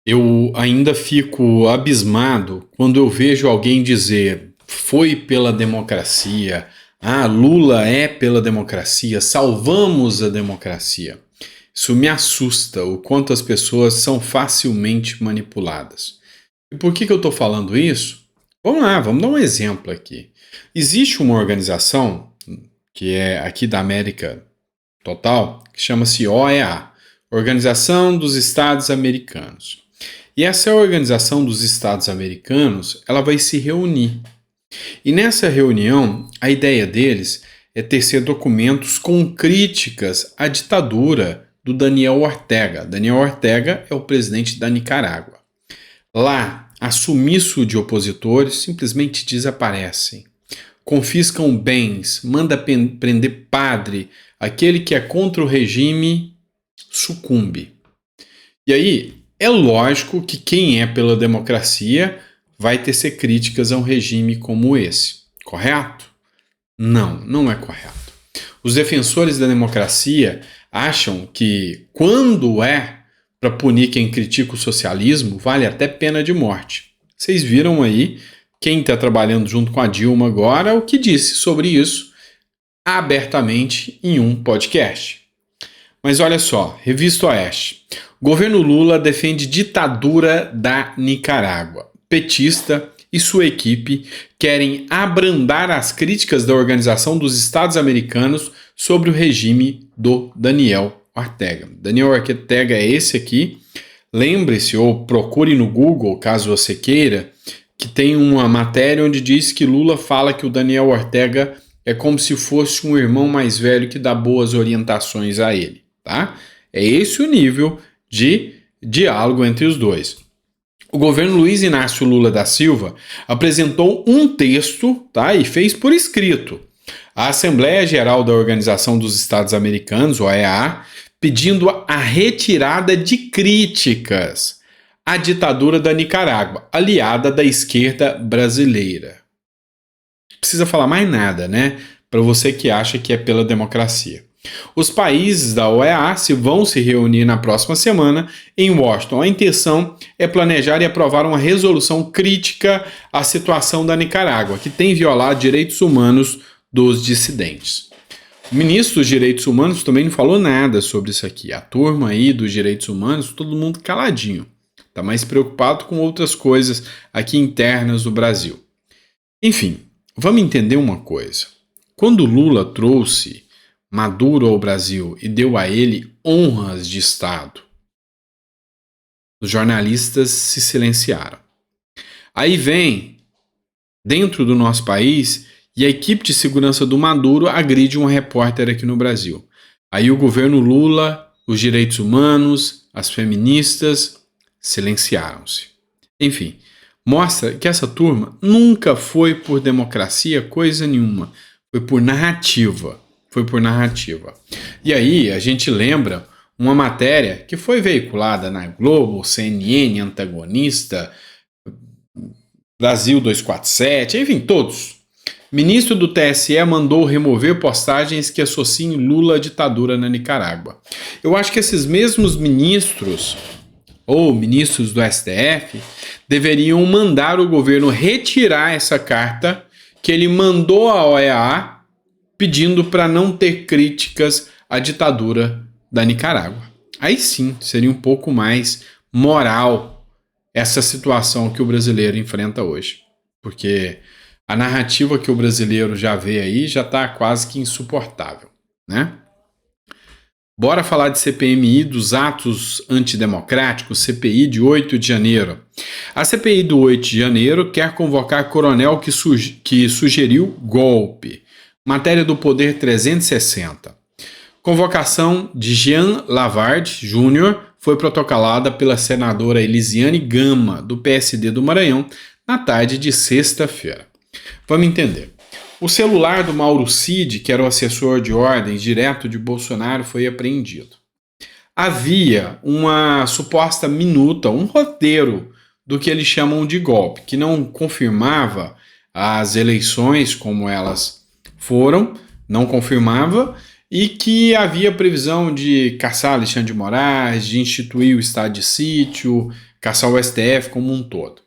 Eu ainda fico abismado quando eu vejo alguém dizer foi pela democracia, Lula é pela democracia, salvamos a democracia. Isso me assusta o quanto as pessoas são facilmente manipuladas. E por que eu estou falando isso? Vamos lá, vamos dar um exemplo aqui. Existe uma organização que é aqui da América Total, que chama-se OEA, Organização dos Estados Americanos. E essa organização dos Estados Americanos, ela vai se reunir. E nessa reunião, a ideia deles é tecer documentos com críticas à ditadura do Daniel Ortega. Daniel Ortega é o presidente da Nicarágua. Lá, a sumiço de opositores simplesmente desaparecem. Confiscam bens, manda prender padre, aquele que é contra o regime sucumbe. E aí, é lógico que quem é pela democracia vai tecer críticas a um regime como esse, correto? Não, não é correto. Os defensores da democracia acham que, quando é para punir quem critica o socialismo, vale até pena de morte. Vocês viram aí quem está trabalhando junto com a Dilma agora o que disse sobre isso abertamente em um podcast. Mas olha só, Revista Oeste. Governo Lula defende ditadura da Nicarágua. Petista e sua equipe querem abrandar as críticas da Organização dos Estados Americanos sobre o regime do Daniel Ortega. Daniel Ortega é esse aqui. Lembre-se ou procure no Google, caso você queira, que tem uma matéria onde diz que Lula fala que o Daniel Ortega é como se fosse um irmão mais velho que dá boas orientações a ele, tá? É esse o nível de diálogo entre os dois. O governo Luiz Inácio Lula da Silva apresentou um texto, tá? E fez por escrito à Assembleia Geral da Organização dos Estados Americanos, OEA, pedindo a retirada de críticas à ditadura da Nicarágua, aliada da esquerda brasileira. Não precisa falar mais nada, né? Para você que acha que é pela democracia. Os países da OEA vão se reunir na próxima semana em Washington. A intenção é planejar e aprovar uma resolução crítica à situação da Nicarágua, que tem violado direitos humanos dos dissidentes. O ministro dos Direitos Humanos também não falou nada sobre isso aqui. A turma aí dos direitos humanos, todo mundo caladinho. Está mais preocupado com outras coisas aqui internas do Brasil. Enfim, vamos entender uma coisa. Quando Lula trouxe Maduro ao Brasil e deu a ele honras de Estado, os jornalistas se silenciaram. Aí vem, dentro do nosso país, e a equipe de segurança do Maduro agride um repórter aqui no Brasil. Aí o governo Lula, os direitos humanos, as feministas silenciaram-se. Enfim, mostra que essa turma nunca foi por democracia coisa nenhuma, foi por narrativa. E aí a gente lembra uma matéria que foi veiculada na Globo, CNN, Antagonista, Brasil 247, enfim, todos. Ministro do TSE mandou remover postagens que associem Lula à ditadura na Nicarágua. Eu acho que esses mesmos ministros, ou ministros do STF, deveriam mandar o governo retirar essa carta que ele mandou à OEA pedindo para não ter críticas à ditadura da Nicarágua. Aí sim, seria um pouco mais moral essa situação que o brasileiro enfrenta hoje. Porque a narrativa que o brasileiro já vê aí já está quase que insuportável, né? Bora falar de CPMI, dos atos antidemocráticos, CPI de 8 de janeiro. A CPI do 8 de janeiro quer convocar coronel que sugeriu golpe. Matéria do Poder 360. Convocação de Jean Lavard Jr. foi protocolada pela senadora Elisiane Gama, do PSD do Maranhão, na tarde de sexta-feira. Vamos entender. O celular do Mauro Cid, que era o assessor de ordens direto de Bolsonaro, foi apreendido. Havia uma suposta minuta, um roteiro do que eles chamam de golpe, que não confirmava as eleições como elas foram, não confirmava, e que havia previsão de caçar Alexandre de Moraes, de instituir o estado de sítio, caçar o STF como um todo.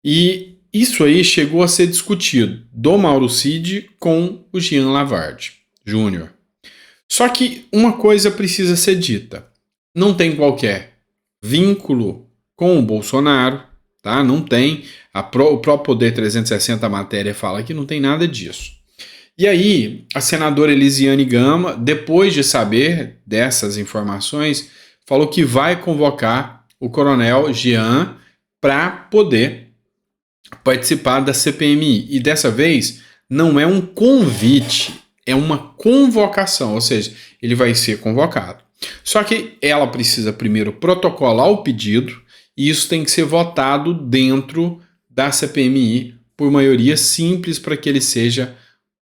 E isso aí chegou a ser discutido do Mauro Cid com o Jean Lavarde Júnior. Só que uma coisa precisa ser dita: não tem qualquer vínculo com o Bolsonaro, tá? Não tem. O próprio Poder 360, a matéria fala que não tem nada disso. E aí, a senadora Elisiane Gama, depois de saber dessas informações, falou que vai convocar o coronel Jean para poder participar da CPMI. E dessa vez, não é um convite, é uma convocação, ou seja, ele vai ser convocado. Só que ela precisa primeiro protocolar o pedido, e isso tem que ser votado dentro da CPMI por maioria simples para que ele seja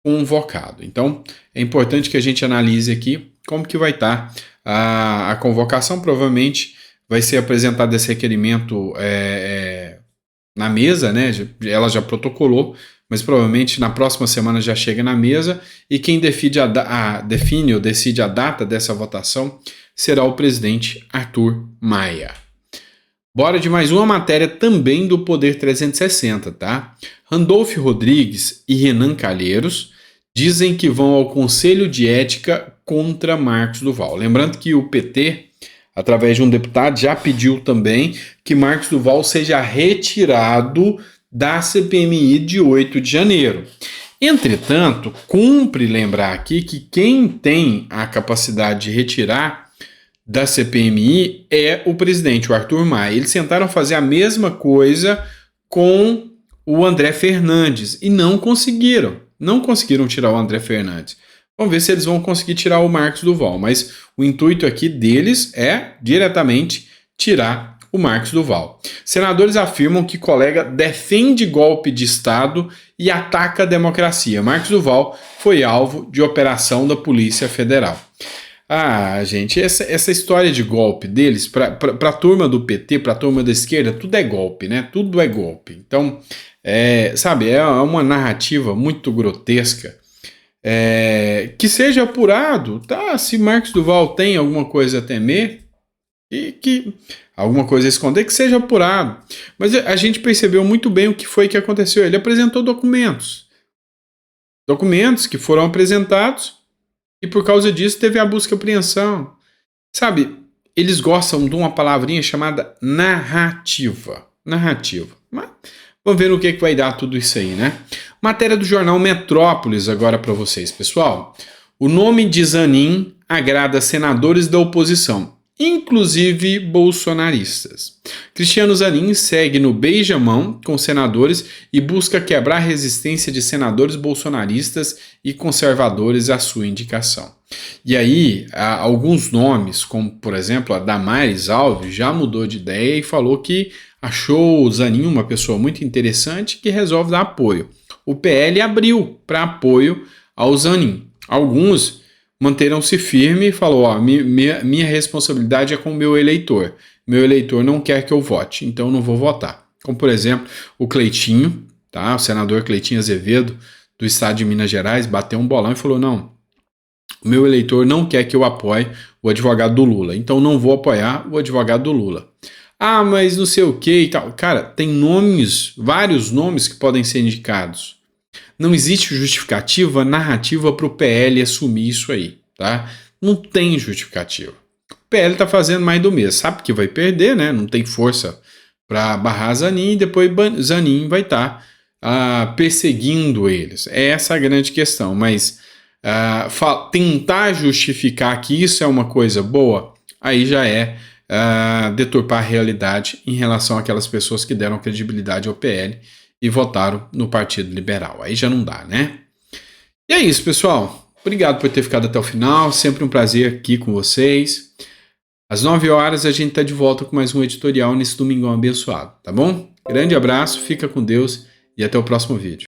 convocado. Então, é importante que a gente analise aqui como que vai estar a convocação. Provavelmente vai ser apresentado esse requerimento na mesa, né? Ela já protocolou, mas provavelmente na próxima semana já chega na mesa, e quem define ou decide a data dessa votação será o presidente Arthur Maia. Bora de mais uma matéria também do Poder 360, tá? Randolfo Rodrigues e Renan Calheiros dizem que vão ao Conselho de Ética contra Marcos Duval. Lembrando que o PT, através de um deputado, já pediu também que Marcos Duval seja retirado da CPMI de 8 de janeiro. Entretanto, cumpre lembrar aqui que quem tem a capacidade de retirar da CPMI é o presidente, o Arthur Maia. Eles tentaram fazer a mesma coisa com o André Fernandes e não conseguiram. Não conseguiram tirar o André Fernandes. Vamos ver se eles vão conseguir tirar o Marcos Duval. Mas o intuito aqui deles é diretamente tirar o Marcos Duval. Senadores afirmam que colega defende golpe de Estado e ataca a democracia. Marcos Duval foi alvo de operação da Polícia Federal. Ah, gente, essa história de golpe deles, para a turma do PT, para a turma da esquerda, tudo é golpe, né? Tudo é golpe. Então, sabe, é uma narrativa muito grotesca. Que seja apurado, tá? Se Marcos Duval tem alguma coisa a temer, que alguma coisa a esconder, que seja apurado. Mas a gente percebeu muito bem o que foi que aconteceu. Ele apresentou documentos que foram apresentados, e por causa disso teve a busca e apreensão. Sabe, eles gostam de uma palavrinha chamada narrativa. Narrativa. Mas vamos ver no que vai dar tudo isso aí, né? Matéria do jornal Metrópolis agora para vocês, pessoal. O nome de Zanin agrada senadores da oposição, inclusive bolsonaristas. Cristiano Zanin segue no beijamão com senadores e busca quebrar a resistência de senadores bolsonaristas e conservadores à sua indicação. E aí, alguns nomes, como por exemplo a Damares Alves, já mudou de ideia e falou que achou o Zanin uma pessoa muito interessante que resolve dar apoio. O PL abriu para apoio ao Zanin. Alguns manteram-se firme e falou, minha responsabilidade é com o meu eleitor. Meu eleitor não quer que eu vote, então não vou votar. Como, por exemplo, o Cleitinho, tá? O senador Cleitinho Azevedo, do estado de Minas Gerais, bateu um bolão e falou, não, o meu eleitor não quer que eu apoie o advogado do Lula, então não vou apoiar o advogado do Lula. Ah, mas não sei o que e tal. Cara, tem nomes, vários nomes que podem ser indicados. Não existe justificativa narrativa para o PL assumir isso aí, tá? Não tem justificativa. O PL está fazendo mais do mesmo. Sabe que vai perder, né? Não tem força para barrar Zanin e depois Zanin vai estar perseguindo eles. Essa é a grande questão. Mas tentar justificar que isso é uma coisa boa, aí já é deturpar a realidade em relação àquelas pessoas que deram credibilidade ao PL e votaram no Partido Liberal. Aí já não dá, né? E é isso, pessoal. Obrigado por ter ficado até o final. Sempre um prazer aqui com vocês. Às 9 horas a gente está de volta com mais um editorial nesse domingão abençoado, tá bom? Grande abraço, fica com Deus e até o próximo vídeo.